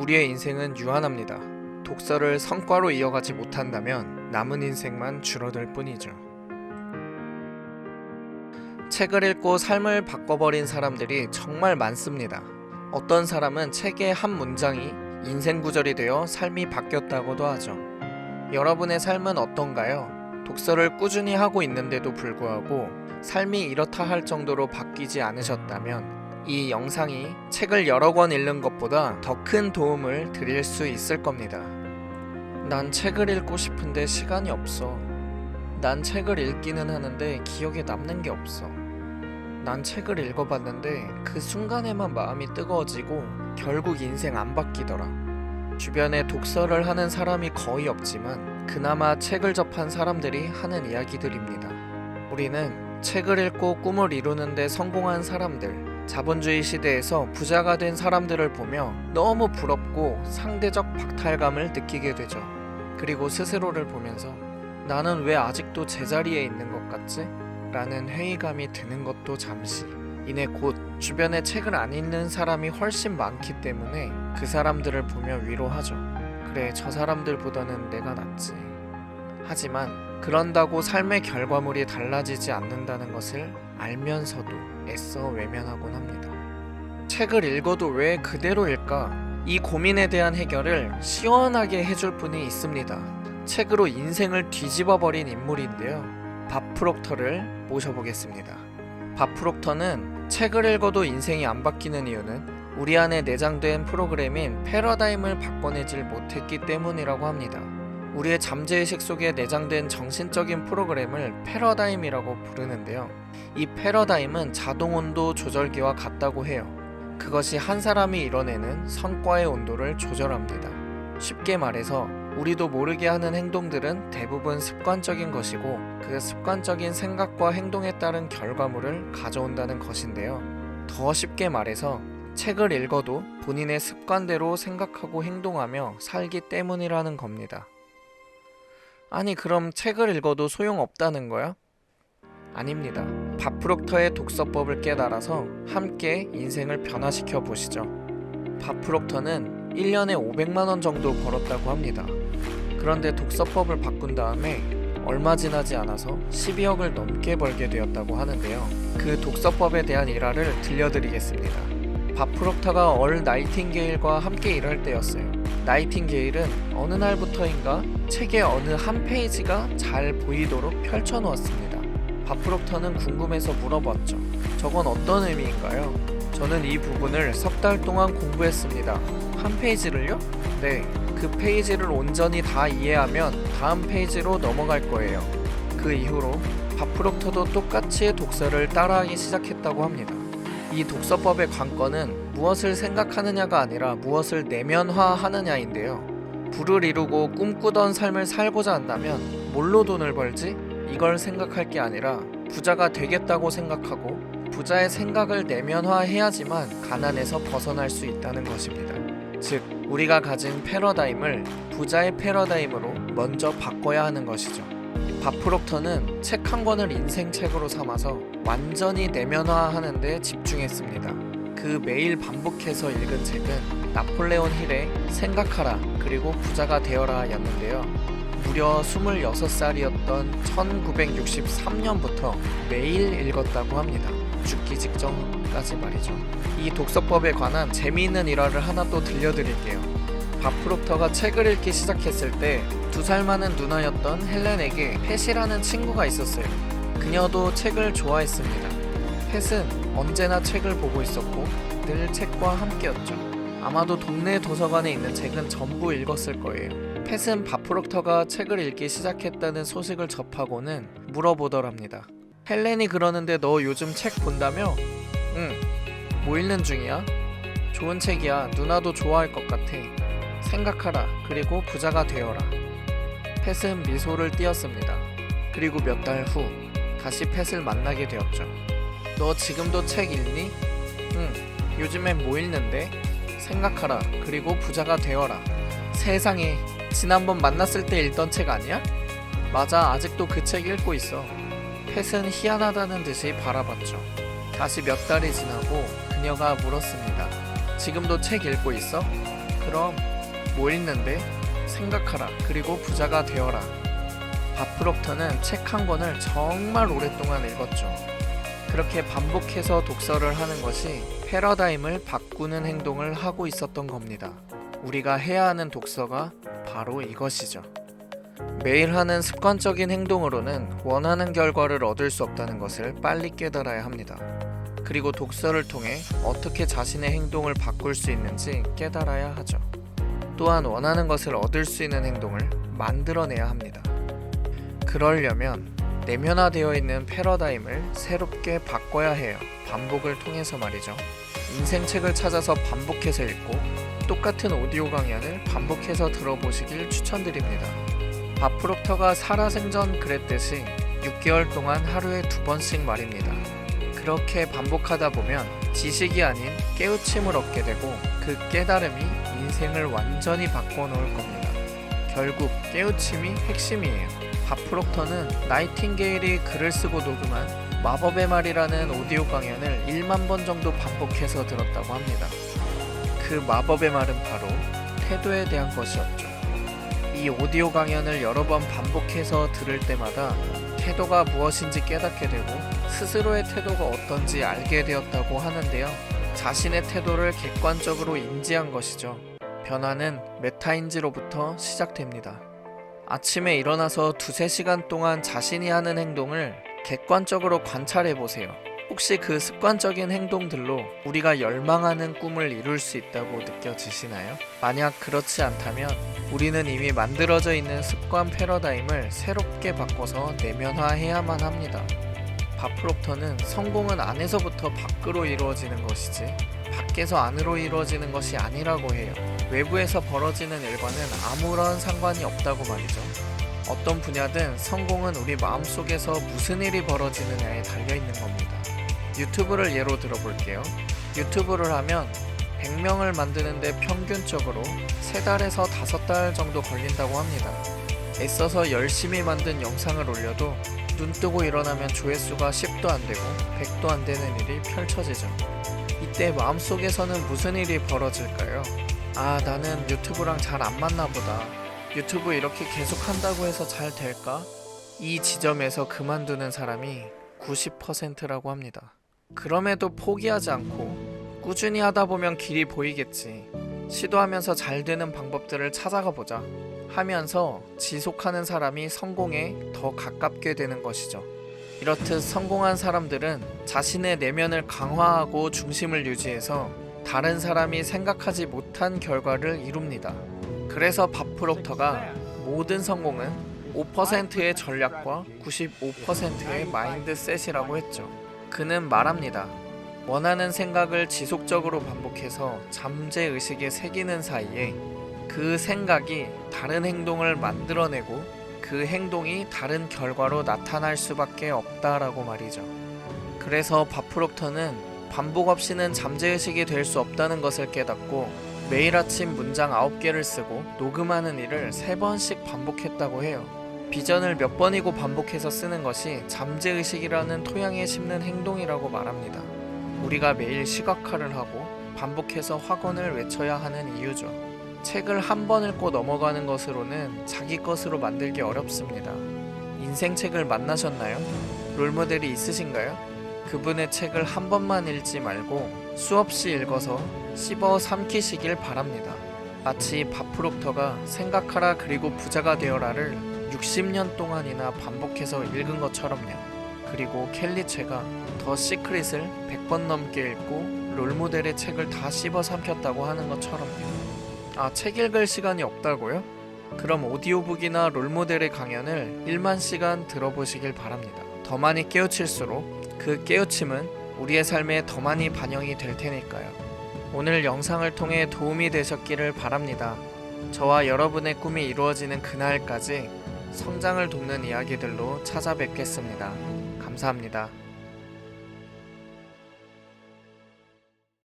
우리의 인생은 유한합니다. 독서를 성과로 이어가지 못한다면 남은 인생만 줄어들 뿐이죠. 책을 읽고 삶을 바꿔버린 사람들이 정말 많습니다. 어떤 사람은 책의 한 문장이 인생 구절이 되어 삶이 바뀌었다고도 하죠. 여러분의 삶은 어떤가요? 독서를 꾸준히 하고 있는데도 불구하고 삶이 이렇다 할 정도로 바뀌지 않으셨다면 이 영상이 책을 여러 권 읽는 것보다 더 큰 도움을 드릴 수 있을 겁니다. 난 책을 읽고 싶은데 시간이 없어. 난 책을 읽기는 하는데 기억에 남는 게 없어. 난 책을 읽어봤는데 그 순간에만 마음이 뜨거워지고 결국 인생 안 바뀌더라. 주변에 독서를 하는 사람이 거의 없지만 그나마 책을 접한 사람들이 하는 이야기들입니다. 우리는 책을 읽고 꿈을 이루는데 성공한 사람들, 자본주의 시대에서 부자가 된 사람들을 보며 너무 부럽고 상대적 박탈감을 느끼게 되죠. 그리고 스스로를 보면서 나는 왜 아직도 제자리에 있는 것 같지? 라는 회의감이 드는 것도 잠시. 이내 곧 주변에 책을 안 읽는 사람이 훨씬 많기 때문에 그 사람들을 보며 위로하죠. 그래, 저 사람들보다는 내가 낫지. 하지만 그런다고 삶의 결과물이 달라지지 않는다는 것을 알면서도 애써 외면하곤 합니다. 책을 읽어도 왜 그대로일까? 이 고민에 대한 해결을 시원하게 해줄 분이 있습니다. 책으로 인생을 뒤집어버린 인물인데요. 밥 프록터를 모셔보겠습니다. 밥 프록터는 책을 읽어도 인생이 안 바뀌는 이유는 우리 안에 내장된 프로그램인 패러다임을 바꿔내질 못했기 때문이라고 합니다. 우리의 잠재의식 속에 내장된 정신적인 프로그램을 패러다임이라고 부르는데요. 이 패러다임은 자동온도 조절기와 같다고 해요. 그것이 한 사람이 이뤄내는 성과의 온도를 조절합니다. 쉽게 말해서 우리도 모르게 하는 행동들은 대부분 습관적인 것이고 그 습관적인 생각과 행동에 따른 결과물을 가져온다는 것인데요. 더 쉽게 말해서 책을 읽어도 본인의 습관대로 생각하고 행동하며 살기 때문이라는 겁니다. 아니, 그럼 책을 읽어도 소용없다는 거야? 아닙니다. 밥 프록터의 독서법을 깨달아서 함께 인생을 변화시켜 보시죠. 밥 프록터는 1년에 500만 원 정도 벌었다고 합니다. 그런데 독서법을 바꾼 다음에 얼마 지나지 않아서 12억을 넘게 벌게 되었다고 하는데요. 그 독서법에 대한 일화를 들려드리겠습니다. 밥 프록터가 얼 나이팅게일과 함께 일할 때였어요. 나이팅게일은 어느 날부터인가 책의 어느 한 페이지가 잘 보이도록 펼쳐놓았습니다. 밥 프록터는 궁금해서 물어봤죠. 저건 어떤 의미인가요? 저는 이 부분을 석 달 동안 공부했습니다. 한 페이지를요? 네, 그 페이지를 온전히 다 이해하면 다음 페이지로 넘어갈 거예요. 그 이후로 밥 프록터도 똑같이 독서를 따라하기 시작했다고 합니다. 이 독서법의 관건은 무엇을 생각하느냐가 아니라 무엇을 내면화하느냐인데요. 부를 이루고 꿈꾸던 삶을 살고자 한다면 뭘로 돈을 벌지? 이걸 생각할 게 아니라 부자가 되겠다고 생각하고 부자의 생각을 내면화해야지만 가난에서 벗어날 수 있다는 것입니다. 즉, 우리가 가진 패러다임을 부자의 패러다임으로 먼저 바꿔야 하는 것이죠. 밥 프록터는 책 한 권을 인생책으로 삼아서 완전히 내면화하는 데 집중했습니다. 그 매일 반복해서 읽은 책은 나폴레온 힐의 생각하라 그리고 부자가 되어라 였는데요. 무려 26살이었던 1963년부터 매일 읽었다고 합니다. 죽기 직전까지 말이죠. 이 독서법에 관한 재미있는 일화를 하나 또 들려드릴게요. 밥 프록터가 책을 읽기 시작했을 때 2살 많은 누나였던 헬렌에게 팻이라는 친구가 있었어요. 그녀도 책을 좋아했습니다. 팻은 언제나 책을 보고 있었고 늘 책과 함께였죠. 아마도 동네 도서관에 있는 책은 전부 읽었을 거예요. 팻은 밥 프록터가 책을 읽기 시작했다는 소식을 접하고는 물어보더랍니다. 헬렌이 그러는데 너 요즘 책 본다며? 응. 뭐 읽는 중이야? 좋은 책이야. 누나도 좋아할 것 같아. 생각하라. 그리고 부자가 되어라. 팻은 미소를 띄었습니다. 그리고 몇 달 후 다시 팻을 만나게 되었죠. 너 지금도 책 읽니? 응. 요즘엔 뭐 읽는데? 생각하라. 그리고 부자가 되어라. 세상에, 지난번 만났을 때 읽던 책 아니야? 맞아, 아직도 그 책 읽고 있어. 팻은 희한하다는 듯이 바라봤죠. 다시 몇 달이 지나고 그녀가 물었습니다. 지금도 책 읽고 있어? 그럼 뭐 읽는데? 생각하라 그리고 부자가 되어라. 밥 프록터는 책 한 권을 정말 오랫동안 읽었죠. 그렇게 반복해서 독서를 하는 것이 패러다임을 바꾸는 행동을 하고 있었던 겁니다. 우리가 해야 하는 독서가 바로 이것이죠. 매일 하는 습관적인 행동으로는 원하는 결과를 얻을 수 없다는 것을 빨리 깨달아야 합니다. 그리고 독서를 통해 어떻게 자신의 행동을 바꿀 수 있는지 깨달아야 하죠. 또한 원하는 것을 얻을 수 있는 행동을 만들어내야 합니다. 그러려면 내면화되어 있는 패러다임을 새롭게 바꿔야 해요. 반복을 통해서 말이죠. 인생책을 찾아서 반복해서 읽고 똑같은 오디오 강연을 반복해서 들어보시길 추천드립니다. 밥 프록터가 살아생전 그랬듯이 6개월 동안 하루에 2번씩 말입니다. 그렇게 반복하다 보면 지식이 아닌 깨우침을 얻게 되고 그 깨달음이 인생을 완전히 바꿔놓을 겁니다. 결국 깨우침이 핵심이에요. 밥 프록터는 나이팅게일이 글을 쓰고 녹음한 마법의 말이라는 오디오 강연을 1만 번 정도 반복해서 들었다고 합니다. 그 마법의 말은 바로 태도에 대한 것이었죠. 이 오디오 강연을 여러 번 반복해서 들을 때마다 태도가 무엇인지 깨닫게 되고 스스로의 태도가 어떤지 알게 되었다고 하는데요. 자신의 태도를 객관적으로 인지한 것이죠. 변화는 메타인지로부터 시작됩니다. 아침에 일어나서 2-3시간 동안 자신이 하는 행동을 객관적으로 관찰해 보세요. 혹시 그 습관적인 행동들로 우리가 열망하는 꿈을 이룰 수 있다고 느껴지시나요? 만약 그렇지 않다면 우리는 이미 만들어져 있는 습관 패러다임을 새롭게 바꿔서 내면화해야만 합니다. 밥 프록터는 성공은 안에서부터 밖으로 이루어지는 것이지 밖에서 안으로 이루어지는 것이 아니라고 해요. 외부에서 벌어지는 일과는 아무런 상관이 없다고 말이죠. 어떤 분야든 성공은 우리 마음속에서 무슨 일이 벌어지느냐에 달려있는 겁니다. 유튜브를 예로 들어볼게요. 유튜브를 하면 100명을 만드는데 평균적으로 3달에서 5달 정도 걸린다고 합니다. 애써서 열심히 만든 영상을 올려도 눈 뜨고 일어나면 조회수가 10도 안 되고 100도 안 되는 일이 펼쳐지죠. 이때 마음속에서는 무슨 일이 벌어질까요? 아, 나는 유튜브랑 잘 안 맞나 보다. 유튜브 이렇게 계속 한다고 해서 잘 될까? 이 지점에서 그만두는 사람이 90%라고 합니다. 그럼에도 포기하지 않고 꾸준히 하다 보면 길이 보이겠지. 시도하면서 잘 되는 방법들을 찾아가 보자 하면서 지속하는 사람이 성공에 더 가깝게 되는 것이죠. 이렇듯 성공한 사람들은 자신의 내면을 강화하고 중심을 유지해서 다른 사람이 생각하지 못한 결과를 이룹니다. 그래서 밥 프록터가 모든 성공은 5%의 전략과 95%의 마인드셋이라고 했죠. 그는 말합니다. 원하는 생각을 지속적으로 반복해서 잠재의식에 새기는 사이에 그 생각이 다른 행동을 만들어내고 그 행동이 다른 결과로 나타날 수밖에 없다라고 말이죠. 그래서 밥 프록터는 반복 없이는 잠재의식이 될 수 없다는 것을 깨닫고 매일 아침 문장 9개를 쓰고 녹음하는 일을 3번씩 반복했다고 해요. 비전을 몇 번이고 반복해서 쓰는 것이 잠재의식이라는 토양에 심는 행동이라고 말합니다. 우리가 매일 시각화를 하고 반복해서 확언을 외쳐야 하는 이유죠. 책을 한 번 읽고 넘어가는 것으로는 자기 것으로 만들기 어렵습니다. 인생책을 만나셨나요? 롤모델이 있으신가요? 그분의 책을 한 번만 읽지 말고 수없이 읽어서 씹어 삼키시길 바랍니다. 마치 밥 프록터가 생각하라 그리고 부자가 되어라를 60년 동안이나 반복해서 읽은 것처럼요. 그리고 켈리 체가 더 시크릿을 100번 넘게 읽고 롤모델의 책을 다 씹어 삼켰다고 하는 것처럼요. 아, 책 읽을 시간이 없다고요? 그럼 오디오북이나 롤모델의 강연을 1만 시간 들어보시길 바랍니다. 더 많이 깨우칠수록 그 깨우침은 우리의 삶에 더 많이 반영이 될 테니까요. 오늘 영상을 통해 도움이 되셨기를 바랍니다. 저와 여러분의 꿈이 이루어지는 그날까지 성장을 돕는 이야기들로 찾아뵙겠습니다. 감사합니다.